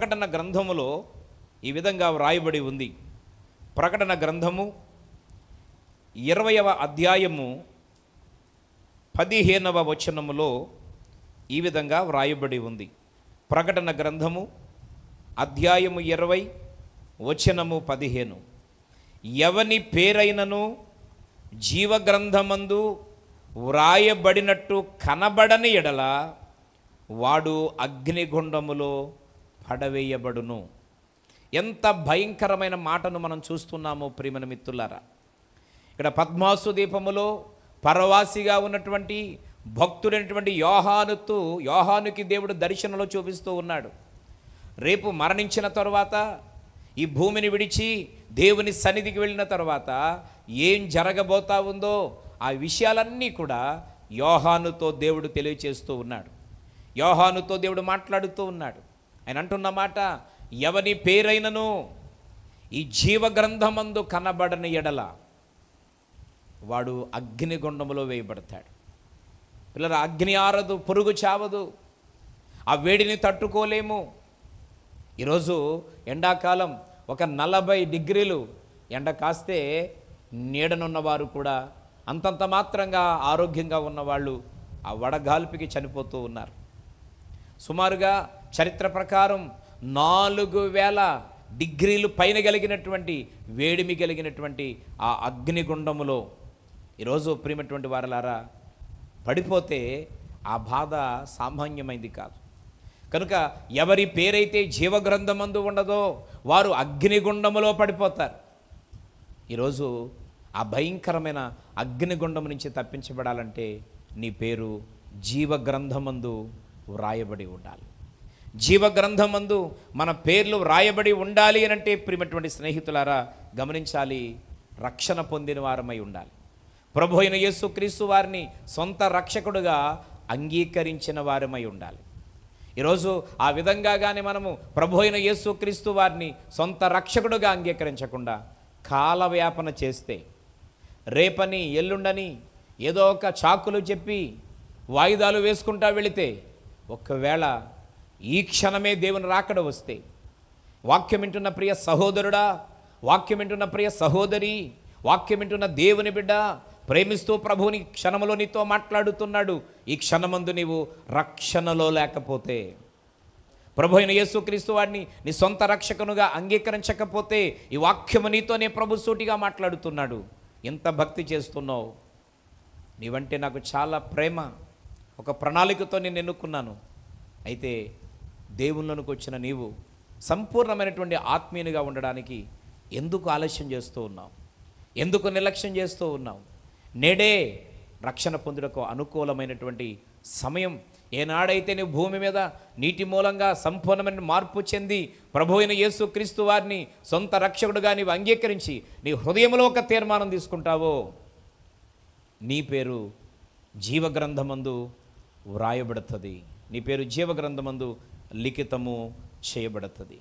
ప్రకటన గ్రంథములో ఈ విధంగా వ్రాయబడి ఉంది. ప్రకటన గ్రంథము 20వ అధ్యాయము 15వ వచనములో ఈ విధంగా వ్రాయబడి ఉంది. ప్రకటన గ్రంథము అధ్యాయము 20 వచనము 15. ఎవని పేరైనను జీవగ్రంథమందు వ్రాయబడినట్టు కనబడని ఎడల వాడు అగ్నిగుండములో పడవేయబడును. ఎంత భయంకరమైన మాటను మనం చూస్తున్నామో ప్రియమైన మిత్రులారా. ఇక్కడ పద్మాసు దీపములో పరవాసిగా ఉన్నటువంటి భక్తుడైనటువంటి యోహానుకి దేవుడు దర్శనంలో చూపిస్తూ ఉన్నాడు. రేపు మరణించిన తరువాత ఈ భూమిని విడిచి దేవుని సన్నిధికి వెళ్ళిన తర్వాత ఏం జరగబోతా ఉందో ఆ విషయాలన్నీ కూడా యోహానుతో దేవుడు తెలియచేస్తూ ఉన్నాడు. యోహానుతో దేవుడు మాట్లాడుతూ ఉన్నాడు. ఆయన అంటున్న మాట, ఎవని పేరైనను ఈ జీవగ్రంథమందు కనబడని ఎడల వాడు అగ్నిగుండములో వేయబడతాడు. పిల్లల అగ్ని ఆరదు, పురుగు చావదు, ఆ వేడిని తట్టుకోలేము. ఈరోజు ఎండాకాలం ఒక 40 డిగ్రీలు ఎండ కాస్తే నీడనున్నవారు కూడా అంతంత మాత్రంగా ఆరోగ్యంగా ఉన్నవాళ్ళు ఆ వడగాల్పుకి చనిపోతూ ఉన్నారు. సుమారుగా చరిత్ర ప్రకారం 4000 డిగ్రీలు పైన కలిగినటువంటి వేడిమి కలిగినటువంటి ఆ అగ్నిగుండములో ఈరోజు ప్రియమైనటువంటి వారలారా పడిపోతే ఆ బాధ సామాన్యమైంది కాదు. కనుక ఎవరి పేరైతే జీవగ్రంథమందు ఉండదో వారు అగ్నిగుండములో పడిపోతారు. ఈరోజు ఆ భయంకరమైన అగ్నిగుండం నుంచి తప్పించబడాలంటే నీ పేరు జీవగ్రంథమందు వ్రాయబడి ఉండాలి. జీవగ్రంథమందు మన పేర్లు వ్రాయబడి ఉండాలి అని అంటే ప్రియమైనటువంటి స్నేహితులారా గమనించాలి, రక్షణ పొందిన వారమై ఉండాలి. ప్రభు అయిన యేసుక్రీస్తు వారిని సొంత రక్షకుడుగా అంగీకరించిన వారమై ఉండాలి. ఈరోజు ఆ విధంగా కానీ మనము ప్రభు అయిన యేసుక్రీస్తు వారిని సొంత రక్షకుడుగా అంగీకరించకుండా కాలవ్యాపన చేస్తే, రేపని ఎల్లుండని ఏదో ఒక చాకులు చెప్పి వాయిదాలు వేసుకుంటా వెళితే, ఒకవేళ ఈ క్షణమే దేవుని రాకడ వస్తే, వాక్యం వింటున్న ప్రియ సహోదరుడా, వాక్యం వింటున్న ప్రియ సహోదరి, వాక్యం వింటున్న దేవుని బిడ్డ, ప్రేమిస్తూ ప్రభువుని క్షణములో నీతో మాట్లాడుతున్నాడు. ఈ క్షణమందు నీవు రక్షణలో లేకపోతే, ప్రభు అయిన యేసుక్రీస్తు వారిని నీ సొంత రక్షకునుగా అంగీకరించకపోతే, ఈ వాక్యము నీతోనే ప్రభు సూటిగా మాట్లాడుతున్నాడు. ఎంత భక్తి చేస్తున్నావు, నీవంటే నాకు చాలా ప్రేమ, ఒక ప్రణాళికతో నేను ఎన్నుకున్నాను. అయితే దేవుళ్ళలోకి వచ్చిన నీవు సంపూర్ణమైనటువంటి ఆత్మీయునిగా ఉండడానికి ఎందుకు ఆలస్యం చేస్తూ ఉన్నావు? ఎందుకు నిర్లక్ష్యం చేస్తూ ఉన్నావు? నేడే రక్షణ పొందుటకు అనుకూలమైనటువంటి సమయం. ఏనాడైతే నువ్వు భూమి మీద నీటి మూలంగా సంపూర్ణమైన మార్పు చెంది ప్రభు అయిన యేసుక్రీస్తు వారిని సొంత రక్షకుడుగా నీవు అంగీకరించి నీ హృదయంలో ఒక తీర్మానం తీసుకుంటావో, నీ పేరు జీవగ్రంథమందు వ్రాయబడుతుంది. నీ పేరు జీవగ్రంథమందు లిఖితము చేయబడుతుంది.